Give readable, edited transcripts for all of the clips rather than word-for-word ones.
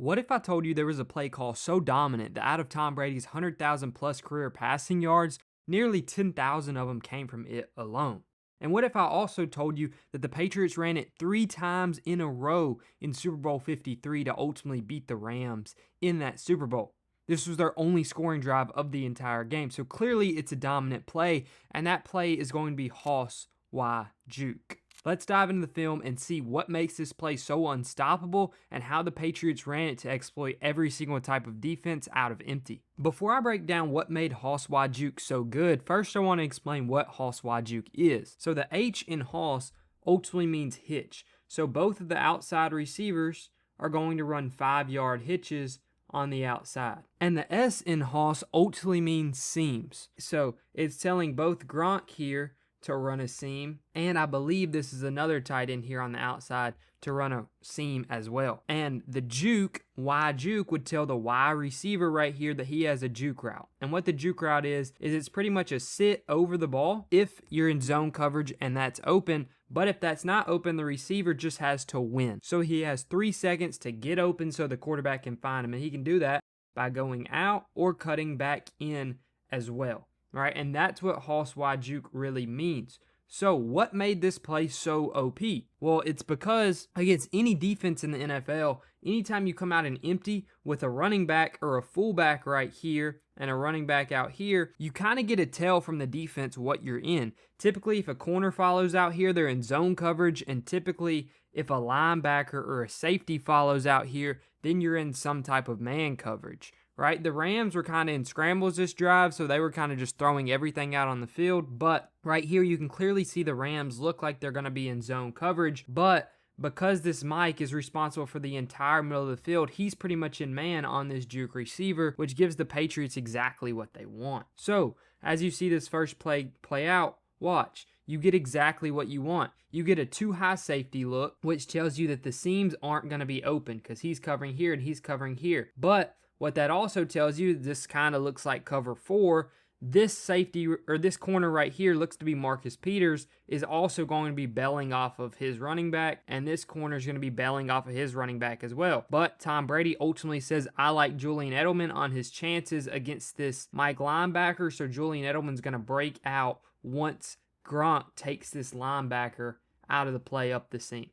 What if I told you there was a play call so dominant that out of Tom Brady's 100,000 plus career passing yards, nearly 10,000 of them came from it alone? And what if I also told you that the Patriots ran it 3 times in a row in Super Bowl 53 to ultimately beat the Rams in that Super Bowl? This was their only scoring drive of the entire game. So clearly it's a dominant play, and that play is going to be Hoss Y-Juke. Let's dive into the film and see what makes this play so unstoppable and how the Patriots ran it to exploit every single type of defense out of empty. Before I break down what made Hoss Y-Juke so good, first I want to explain what Hoss Y-Juke is. So the H in Hoss ultimately means hitch. So both of the outside receivers are going to run 5-yard hitches on the outside. And the S in Hoss ultimately means seams. So it's telling both Gronk here to run a seam, and I believe this is another tight end here on the outside to run a seam as well. And the juke, Y-Juke, would tell the Y receiver right here that he has a juke route. And what the juke route is it's pretty much a sit over the ball if you're in zone coverage and that's open, but if that's not open, the receiver just has to win. So he has 3 seconds to get open so the quarterback can find him, and he can do that by going out or cutting back in as well. Right, and that's what Hoss Y-Juke really means. So what made this play so OP? Well, it's because against any defense in the NFL, anytime you come out and empty with a running back or a fullback right here and a running back out here, you kind of get a tell from the defense what you're in. Typically, if a corner follows out here, they're in zone coverage, and typically if a linebacker or a safety follows out here, then you're in some type of man coverage. Right, the Rams were kind of in scrambles this drive, so they were kind of just throwing everything out on the field. But right here, you can clearly see the Rams look like they're going to be in zone coverage. But because this Mike is responsible for the entire middle of the field, he's pretty much in man on this juke receiver, which gives the Patriots exactly what they want. So as you see this first play out, watch. You get exactly what you want. You get a too high safety look, which tells you that the seams aren't going to be open because he's covering here and he's covering here. But what that also tells you, this kind of looks like cover 4. This safety, or this corner right here, looks to be Marcus Peters, is also going to be bailing off of his running back, and this corner is going to be bailing off of his running back as well. But Tom Brady ultimately says, I like Julian Edelman on his chances against this Mike linebacker, so Julian Edelman's going to break out once Gronk takes this linebacker out of the play up the seam.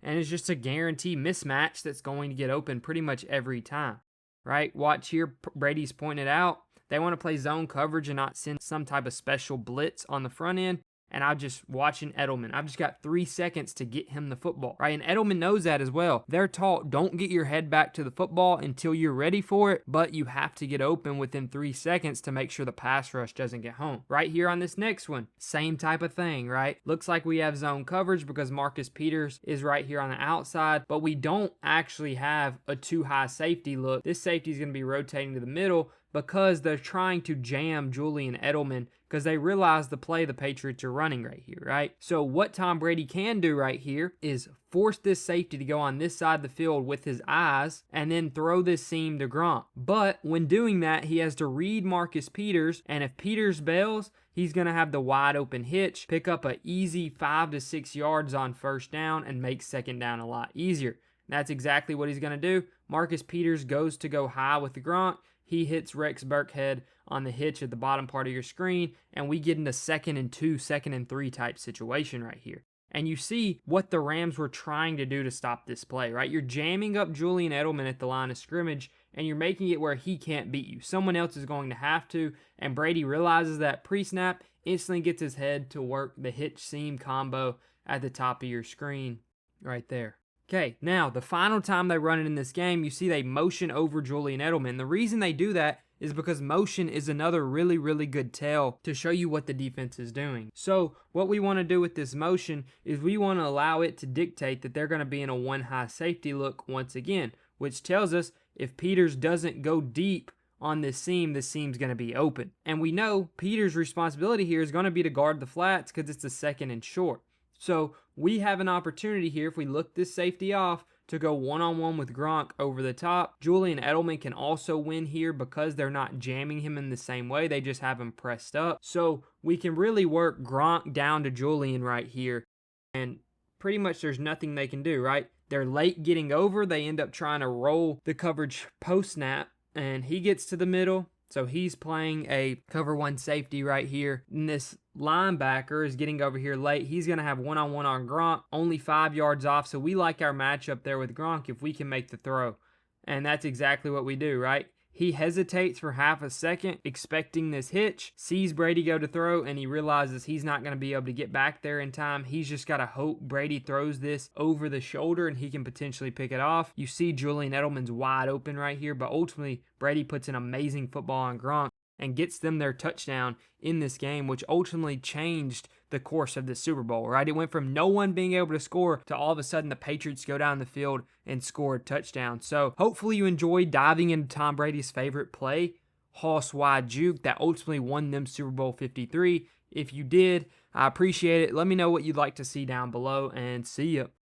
And it's just a guarantee mismatch that's going to get open pretty much every time, right? Watch here, Brady's pointed out. They want to play zone coverage and not send some type of special blitz on the front end. And I'm just watching Edelman. I've just got 3 seconds to get him the football, right? And Edelman knows that as well. They're taught, don't get your head back to the football until you're ready for it, but you have to get open within 3 seconds to make sure the pass rush doesn't get home. Right here on this next one, same type of thing, right? Looks like we have zone coverage because Marcus Peters is right here on the outside, but we don't actually have a too high safety look. This safety is going to be rotating to the middle because they're trying to jam Julian Edelman because they realize the play the Patriots are running right here, right? So what Tom Brady can do right here is force this safety to go on this side of the field with his eyes and then throw this seam to Gronk. But when doing that, he has to read Marcus Peters, and if Peters bails, he's going to have the wide open hitch, pick up an easy 5 to 6 yards on first down, and make second down a lot easier. That's exactly what he's going to do. Marcus Peters goes to go high with the Gronk. He hits Rex Burkhead on the hitch at the bottom part of your screen, and we get into 2nd and 2, 2nd and 3 type situation right here. And you see what the Rams were trying to do to stop this play, right? You're jamming up Julian Edelman at the line of scrimmage, and you're making it where he can't beat you. Someone else is going to have to, and Brady realizes that pre-snap, instantly gets his head to work the hitch seam combo at the top of your screen right there. Okay, now the final time they run it in this game, you see they motion over Julian Edelman. The reason they do that is because motion is another really, really good tell to show you what the defense is doing. So what we want to do with this motion is we want to allow it to dictate that they're going to be in a one high safety look once again, which tells us if Peters doesn't go deep on this seam, the seam's going to be open. And we know Peters' responsibility here is going to be to guard the flats because it's a 2nd and short. So we have an opportunity here, if we look this safety off, to go one-on-one with Gronk over the top. Julian Edelman can also win here because they're not jamming him in the same way. They just have him pressed up. So we can really work Gronk down to Julian right here. And pretty much there's nothing they can do, right? They're late getting over. They end up trying to roll the coverage post snap, and he gets to the middle. So he's playing a cover one safety right here. And this linebacker is getting over here late. He's going to have one-on-one on Gronk, only 5 yards off. So we like our matchup there with Gronk if we can make the throw. And that's exactly what we do, right? He hesitates for half a second, expecting this hitch, sees Brady go to throw, and he realizes he's not going to be able to get back there in time. He's just got to hope Brady throws this over the shoulder and he can potentially pick it off. You see Julian Edelman's wide open right here, but ultimately Brady puts an amazing football on Gronk and gets them their touchdown in this game, which ultimately changed the course of the Super Bowl, right? It went from no one being able to score to all of a sudden the Patriots go down the field and score a touchdown. So hopefully you enjoyed diving into Tom Brady's favorite play, Hoss Y-Juke, that ultimately won them Super Bowl 53. If you did, I appreciate it. Let me know what you'd like to see down below, and see ya.